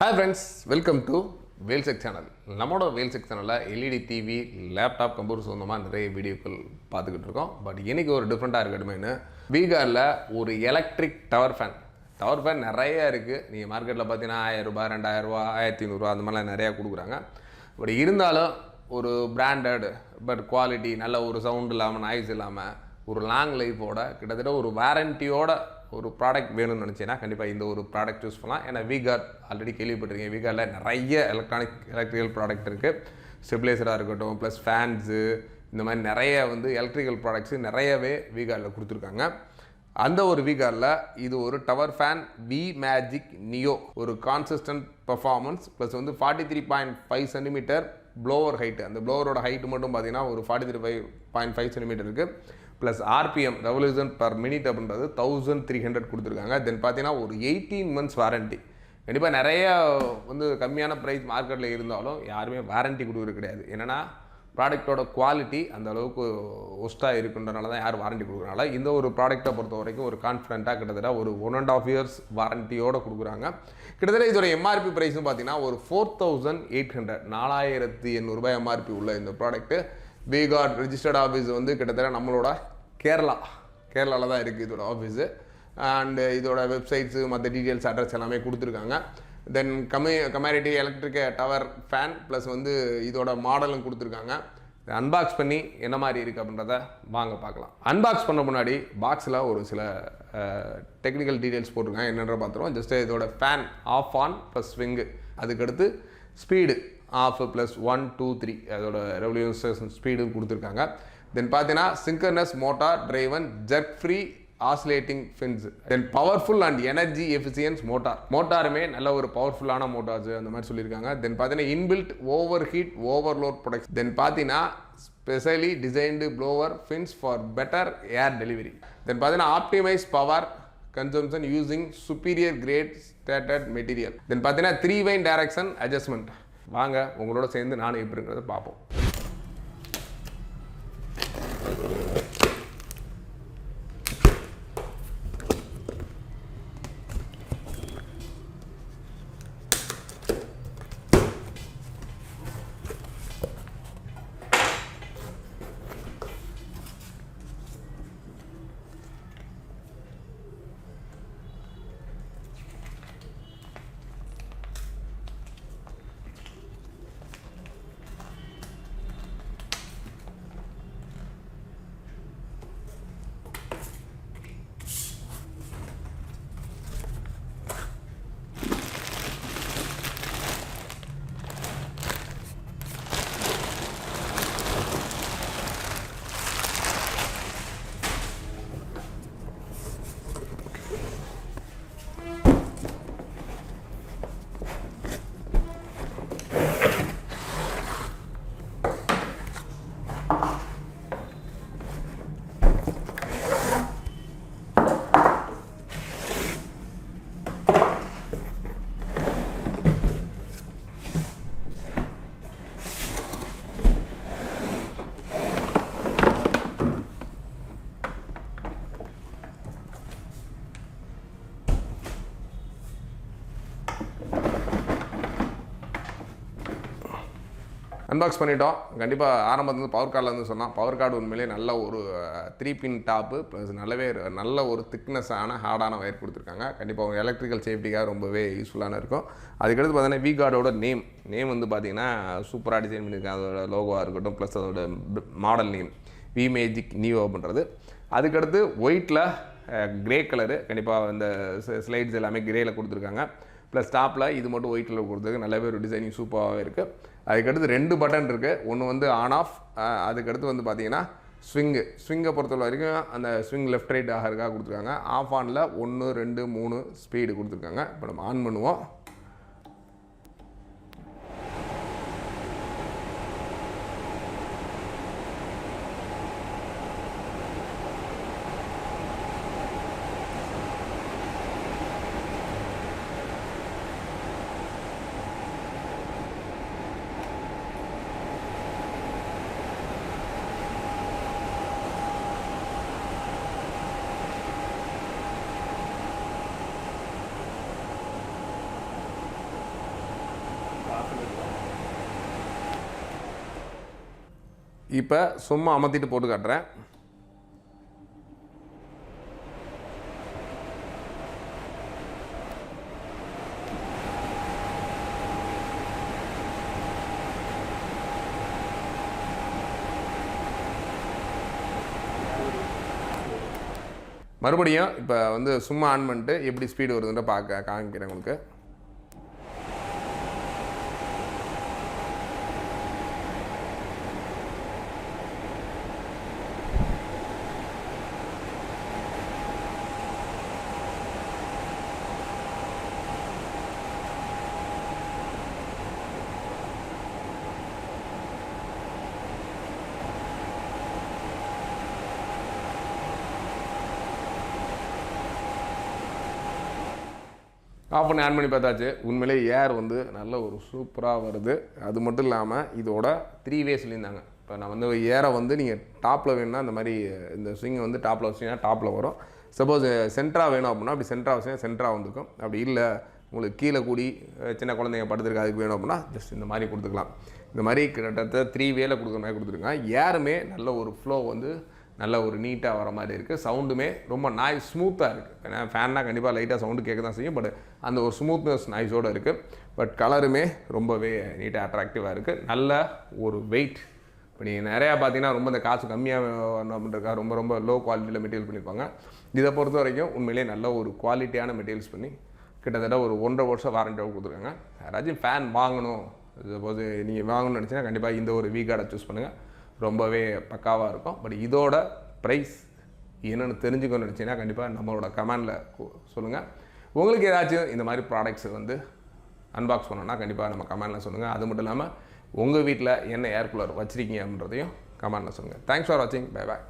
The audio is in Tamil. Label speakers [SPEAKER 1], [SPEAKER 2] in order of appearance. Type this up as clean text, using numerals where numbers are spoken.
[SPEAKER 1] Hi friends, welcome to VEL'S channel. நம்மளோட VEL'S channel LED TV, laptop, computer சொந்தமாக நிறைய வீடியோக்கள் பார்த்துக்கிட்டு இருக்கோம். பட் இன்னைக்கு ஒரு டிஃப்ரெண்ட்டாக இருக்கட்டுமேனு வீகாரில் ஒரு எலக்ட்ரிக் டவர் ஃபேன் நிறைய இருக்குது. நீங்கள் மார்க்கெட்டில் பார்த்தீங்கன்னா 1000 ரூபாய், 2000 ரூபா, 1500 அந்த மாதிரிலாம் நிறையா கொடுக்குறாங்க. பட் இருந்தாலும் ஒரு பிராண்டட் பட் குவாலிட்டி நல்ல ஒரு சவுண்ட் இல்லாமல் நாய்ஸ் இல்லாமல் ஒரு லாங் லைஃபோட கிட்டத்தட்ட ஒரு வாரண்டியோட ஒரு ப்ராடக்ட் வேணும்னு நினச்சிங்கன்னா கண்டிப்பாக இந்த ஒரு ப்ராடக்ட் யூஸ் பண்ணலாம். ஏன்னா வீகார் ஆல்ரெடி கேள்விப்பட்டிருக்கீங்க. வீகாரில் நிறைய எலக்ட்ரிக்கல் ப்ராடக்ட் இருக்குது. ஸ்டெபிலைசராக இருக்கட்டும், ப்ளஸ் ஃபேன்ஸு, இந்த மாதிரி நிறைய எலக்ட்ரிக்கல் ப்ராடக்ட்ஸு நிறையவே வீகாரில் கொடுத்துருக்காங்க. அந்த ஒரு வீகாரில் இது ஒரு tower fan V magic Neo, ஒரு consistent performance plus 43.5 centimetre blower height. அந்த ப்ளோவரோட ஹைட்டு மட்டும் பார்த்தீங்கன்னா ஒரு 43.5 சென்டிமீட்டர் இருக்குது. Plus RPM revolution per minute அப்படின்றது 1300 கொடுத்துருக்காங்க. தென் பார்த்தீங்கன்னா ஒரு 18 months வாரண்ட்டி. கண்டிப்பாக நிறைய கம்மியான ப்ரைஸ் மார்க்கெட்டில் இருந்தாலும் யாருமே வாரண்ட்டி கொடுக்குறது கிடையாது. என்னென்னா ப்ராடக்டோட குவாலிட்டி அந்த அளவுக்கு ஒஸ்ட்டாக இருக்குன்றனால தான் யார் வாரண்ட்டி கொடுக்குறனால இந்த ஒரு ப்ராடக்ட்டை பொறுத்த வரைக்கும் ஒரு கான்ஃபிடென்ட்டாக கிட்டத்தட்ட ஒரு 1.5 years வாரண்ட்டியோடு கொடுக்குறாங்க. கிட்டத்தட்ட இதோட எம்ஆர்பி ப்ரைஸும் பார்த்தீங்கன்னா ஒரு 4800 4800 ரூபாய் எம்ஆர்பி உள்ள இந்த ப்ராடக்ட்டு வீகார் ரெஜிஸ்டர்ட் ஆஃபீஸ் கிட்டத்தட்ட நம்மளோட கேரளாவில் தான் இருக்குது இதோட ஆஃபீஸு. அண்டு இதோட வெப்சைட்ஸு மற்ற டீட்டெயில்ஸ் அட்ரஸ் எல்லாமே கொடுத்துருக்காங்க. தென் கமேரிட்டி எலக்ட்ரிக் டவர் ஃபேன் ப்ளஸ் இதோட மாடலும் கொடுத்துருக்காங்க. அன்பாக்ஸ் பண்ணி என்ன மாதிரி இருக்குது அப்படின்றத வாங்க பார்க்கலாம். அன்பாக்ஸ் பண்ண முன்னாடி பாக்ஸில் ஒரு சில டெக்னிக்கல் டீட்டெயில்ஸ் போட்டிருக்காங்க. என்னென்ற பார்த்துருவோம். ஜஸ்ட்டு இதோட fan off on plus swing, அதுக்கடுத்து ஸ்பீடு ஆஃப் ப்ளஸ் 1 2 3 அதோட ரெவல்யூஷன் ஸ்பீடும் கொடுத்துருக்காங்க. தென் பார்த்தீங்கன்னா synchronous motor driven jerk free oscillating fins. Then powerful and energy efficiency மோட்டாருமே நல்ல ஒரு பவர்ஃபுல்லான மோட்டார்ஸ் அந்த மாதிரி சொல்லியிருக்காங்க. தென் பார்த்தீங்கன்னா inbuilt over heat overload protection. Then பார்த்தீங்கன்னா specially designed blower fins for better air delivery. Then பார்த்தீங்கன்னா optimise power consumption using superior grade stated material. தென் பார்த்தீங்கன்னா 3-way டைரக்ஷன் அட்ஜஸ்ட்மெண்ட். வாங்க உங்களோட சேர்ந்து நானும் எப்படிங்கிறத பார்ப்போம். அன்பாக்ஸ் பண்ணிட்டோம். கண்டிப்பாக ஆரம்பத்தில் பவர் கார்டில் சொன்னால் பவர் கார்டு உண்மையிலே நல்ல ஒரு 3-pin டாப்பு ப்ளஸ் நல்ல ஒரு திக்னஸான ஹார்டான வயர் கொடுத்துருக்காங்க. கண்டிப்பாக ஒரு எலக்ட்ரிக்கல் சேஃப்டிக்காக ரொம்பவே யூஸ்ஃபுல்லான இருக்கும். அதுக்கடுத்து பார்த்தீங்கன்னா வீகார்டோட நேம் பார்த்தீங்கன்னா சூப்பராக டிசைன் பண்ணியிருக்காங்க. அதோட லோகோவாக இருக்கட்டும் ப்ளஸ் அதோட model name V magic neo அப்படின்றது. அதுக்கடுத்து ஒயிட்டில் கிரே கலரு, கண்டிப்பாக இந்த ஸ்லைட்ஸ் எல்லாமே கிரேயில் கொடுத்துருக்காங்க. ப்ளஸ் டாப்பில் இது மட்டும் ஒயிட்டில் கொடுத்துருக்கு. நல்லாவே ஒரு டிசைனிங் சூப்பராகவே இருக்குது. அதுக்கடுத்து 2 பட்டன் இருக்குது. ஒன்று ஆன் ஆஃப், அதுக்கடுத்து பார்த்தீங்கன்னா ஸ்விங்கை பொறுத்த வரைக்கும் அந்த ஸ்விங் லெஃப்ட் ரைட் ஆகிறதுக்காக கொடுத்துருக்காங்க. ஆஃப் ஆனில் 1 2 3 ஸ்பீடு கொடுத்துருக்காங்க. இப்போ நம்ம ஆன் பண்ணுவோம். இப்போ சும்மா அமர்த்திட்டு போட்டு காட்டுறேன். மறுபடியும் இப்போ வந்து சும்மா ஆன் பண்ணிட்டு எப்படி ஸ்பீடு வருதுன்ற காமிக்கிறேன் உங்களுக்கு. ஆஃப் பண்ணி ஆன் பண்ணி பார்த்தாச்சு. உண்மையிலே ஏர் வந்து நல்ல ஒரு சூப்பராக வருது. அது மட்டும் இல்லாமல் இதோட 3 வே சொல்லியிருந்தாங்க. இப்போ நான் வந்து ஏரை வந்து நீங்கள் டாப்பில் வேணும்னா இந்த மாதிரி இந்த ஸ்விங்கை வந்து டாப்பில் வச்சிங்கன்னா டாப்பில் வரும். சப்போஸ் சென்ட்ரா வேணும் அப்படின்னா அப்படி சென்ட்ரா வச்சிங்கன்னா சென்ட்ரா வந்துக்கும். அப்படி இல்லை உங்களுக்கு கீழே கூடி சின்ன குழந்தைங்க படுத்துருக்கு அதுக்கு வேணும் அப்படின்னா ஜஸ்ட் இந்த மாதிரி கொடுத்துக்கலாம். இந்த மாதிரி கிட்டத்தட்ட 3 வேல கொடுக்குற மாதிரி கொடுத்துருங்க. ஏருமே நல்ல ஒரு ஃப்ளோ வந்து நல்ல ஒரு நீட்டாக வர மாதிரி இருக்குது. சவுண்டுமே ரொம்ப நாய்ஸ் ஸ்மூத்தாக இருக்குது. ஏன்னா ஃபேன்னா கண்டிப்பாக லைட்டாக சவுண்டு கேட்க தான் செய்யும். பட் அந்த ஒரு ஸ்மூத்னஸ் நாய்ஸோடு இருக்குது. பட் கலருமே ரொம்பவே நீட்டாக அட்ராக்டிவாக இருக்குது. நல்ல ஒரு வெயிட். இப்போ நீங்கள் நிறையா பார்த்தீங்கன்னா ரொம்ப இந்த காசு கம்மியாக பண்ணுறதுக்கா ரொம்ப ரொம்ப லோ குவாலிட்டியில் மெட்டீரியல் பண்ணியிருப்பாங்க. இதை பொறுத்த வரைக்கும் உண்மையிலேயே நல்ல ஒரு குவாலிட்டியான மெட்டீரியல்ஸ் பண்ணி கிட்டத்தட்ட ஒரு 1.5 வருஷம் வாரண்டியோடு கொடுத்துருக்காங்க. யாராச்சும் ஃபேன் வாங்கணும், சப்போஸ் நீங்கள் வாங்கணும்னு நினச்சிங்கன்னா கண்டிப்பாக இந்த ஒரு வீகார்டை சூஸ் பண்ணுங்கள். ரொம்பவே பக்காவாக இருக்கும். பட் இதோட ப்ரைஸ் என்னென்னு தெரிஞ்சுக்கணும்னு நினச்சிங்கன்னா கண்டிப்பாக நம்மளோட கமெண்டில் சொல்லுங்கள். உங்களுக்கு ஏதாச்சும் இந்த மாதிரி ப்ராடக்ட்ஸ் வந்து அன்பாக்ஸ் பண்ணணும்னா கண்டிப்பாக நம்ம கமெண்டில் சொல்லுங்கள். அது மட்டும் இல்லாமல் உங்கள் வீட்டில் என்ன ஏர் கூலர் வச்சுருக்கீங்க அப்படின்றதையும் கமெண்டில் சொல்லுங்கள். தேங்க்ஸ் ஃபார் வாட்சிங். Bye bye.